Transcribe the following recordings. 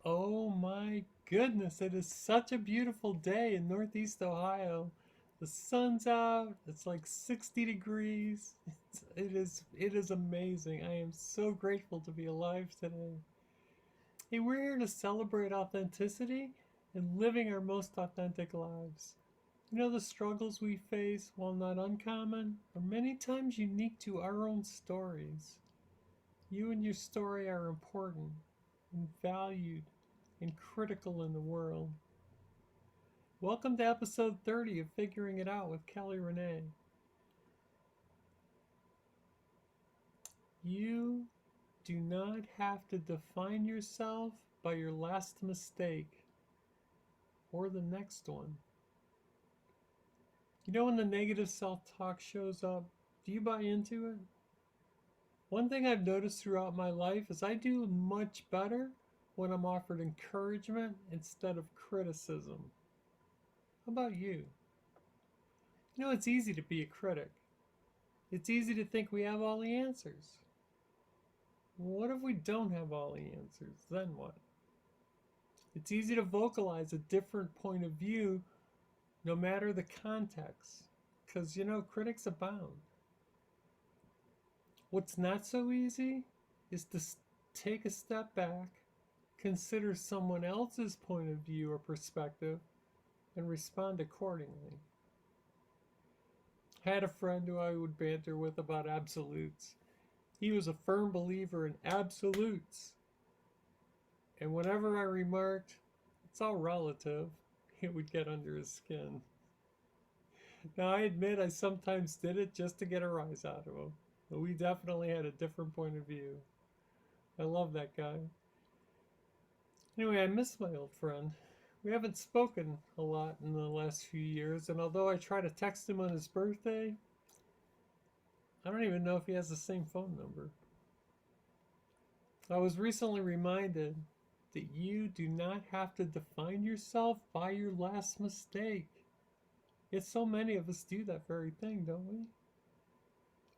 Oh my goodness, it is such a beautiful day in Northeast Ohio. The sun's out. It's like 60 degrees. It is amazing. I am so grateful to be alive today. Hey, we're here to celebrate authenticity and living our most authentic lives. The struggles we face, while not uncommon, are many times unique to our own stories. You and your story are important and valued and critical in the world. Welcome to episode 30 of Figuring It Out with Kelly Renee. You do not have to define yourself by your last mistake or the next one. When the negative self talk shows up, do you buy into it? One thing I've noticed throughout my life is I do much better when I'm offered encouragement instead of criticism. How about you? It's easy to be a critic. It's easy to think we have all the answers. What if we don't have all the answers? Then what? It's easy to vocalize a different point of view no matter the context, because critics abound. What's not so easy is to take a step back, consider someone else's point of view or perspective, and respond accordingly. I had a friend who I would banter with about absolutes. He was a firm believer in absolutes. And whenever I remarked, it's all relative, it would get under his skin. Now, I admit I sometimes did it just to get a rise out of him. But we definitely had a different point of view. I love that guy. Anyway, I miss my old friend. We haven't spoken a lot in the last few years, and although I try to text him on his birthday, I don't even know if he has the same phone number. I was recently reminded that you do not have to define yourself by your last mistake. Yet so many of us do that very thing, don't we?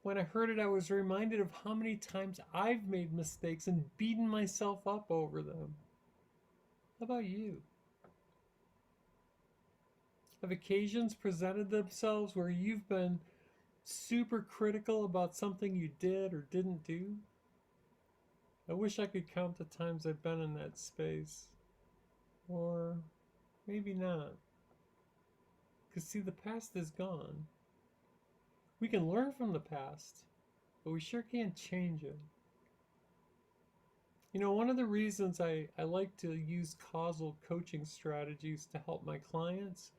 When I heard it, I was reminded of how many times I've made mistakes and beaten myself up over them. How about you? Have occasions presented themselves where you've been super critical about something you did or didn't do? I wish I could count the times I've been in that space. Or maybe not. Because, see, the past is gone. We can learn from the past, but we sure can't change it. One of the reasons I like to use causal coaching strategies to help my clients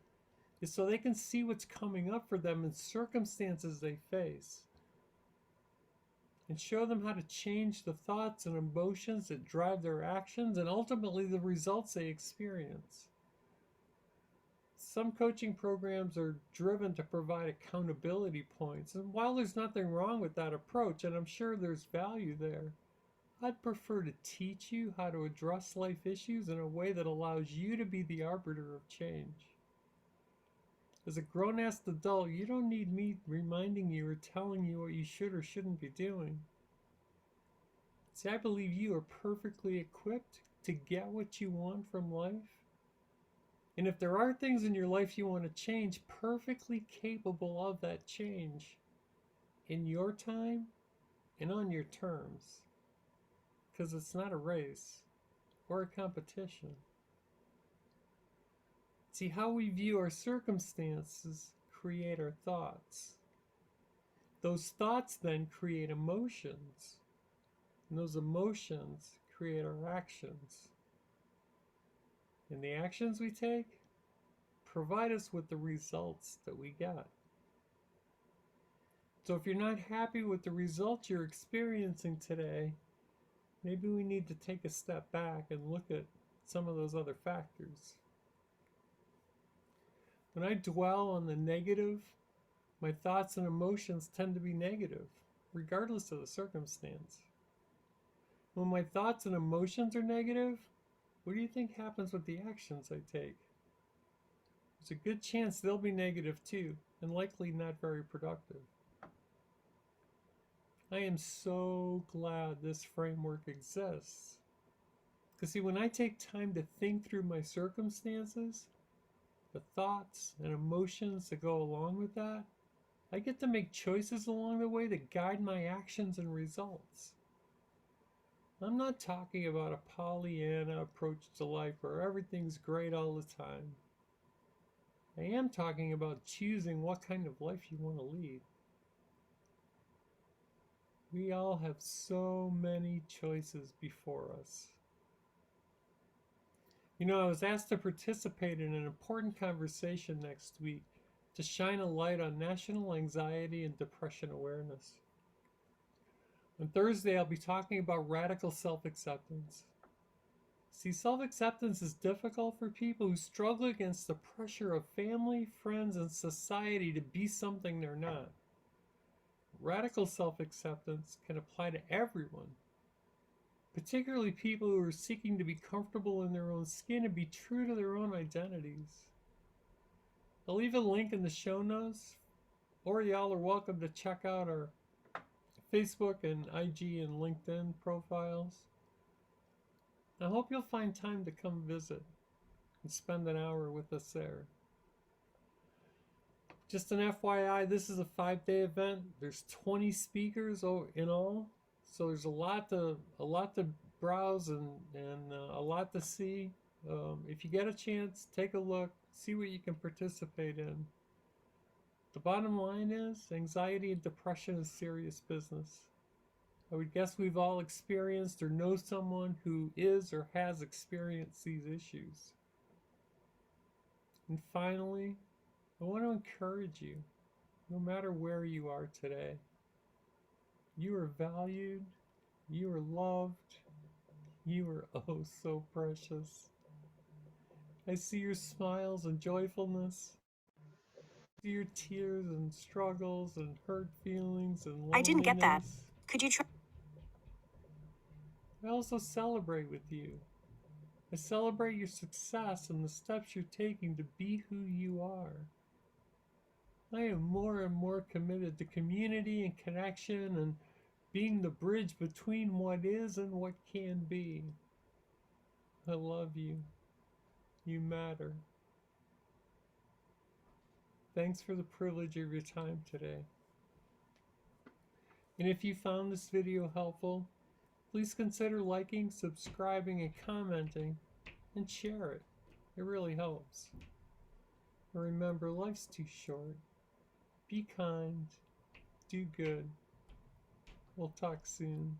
is so they can see what's coming up for them in circumstances they face and show them how to change the thoughts and emotions that drive their actions and ultimately the results they experience. Some coaching programs are driven to provide accountability points, and while there's nothing wrong with that approach, and I'm sure there's value there, I'd prefer to teach you how to address life issues in a way that allows you to be the arbiter of change. As a grown-ass adult, you don't need me reminding you or telling you what you should or shouldn't be doing. See, I believe you are perfectly equipped to get what you want from life. And if there are things in your life you want to change, perfectly capable of that change in your time and on your terms. Because it's not a race or a competition. See, how we view our circumstances create our thoughts. Those thoughts then create emotions. And those emotions create our actions. And the actions we take provide us with the results that we got. So if you're not happy with the results you're experiencing today, maybe we need to take a step back and look at some of those other factors. When I dwell on the negative, my thoughts and emotions tend to be negative, regardless of the circumstance. When my thoughts and emotions are negative, what do you think happens with the actions I take? There's a good chance they'll be negative too, and likely not very productive. I am so glad this framework exists. Because, see, when I take time to think through my circumstances, the thoughts and emotions that go along with that, I get to make choices along the way that guide my actions and results. I'm not talking about a Pollyanna approach to life where everything's great all the time. I am talking about choosing what kind of life you want to lead. We all have so many choices before us. You know, I was asked to participate in an important conversation next week to shine a light on National Anxiety and Depression Awareness. On Thursday, I'll be talking about radical self-acceptance. See, self-acceptance is difficult for people who struggle against the pressure of family, friends, and society to be something they're not. Radical self-acceptance can apply to everyone, particularly people who are seeking to be comfortable in their own skin and be true to their own identities. I'll leave a link in the show notes, or y'all are welcome to check out our Facebook and IG and LinkedIn profiles. I hope you'll find time to come visit and spend an hour with us there. Just an FYI, this is a 5-day event. There's 20 speakers in all, so there's a lot to browse and a lot to see. If you get a chance, take a look, see what you can participate in. The bottom line is, anxiety and depression is serious business. I would guess we've all experienced or know someone who is or has experienced these issues. And finally, I want to encourage you, no matter where you are today, you are valued, you are loved, you are oh so precious. I see your smiles and joyfulness, I see your tears and struggles and hurt feelings and loneliness. I didn't get that. Could you try? I also celebrate with you. I celebrate your success and the steps you're taking to be who you are. I am more and more committed to community and connection and being the bridge between what is and what can be. I love you. You matter. Thanks for the privilege of your time today. And if you found this video helpful, please consider liking, subscribing, and commenting, and share it. It really helps. And remember, life's too short. Be kind. Do good. We'll talk soon.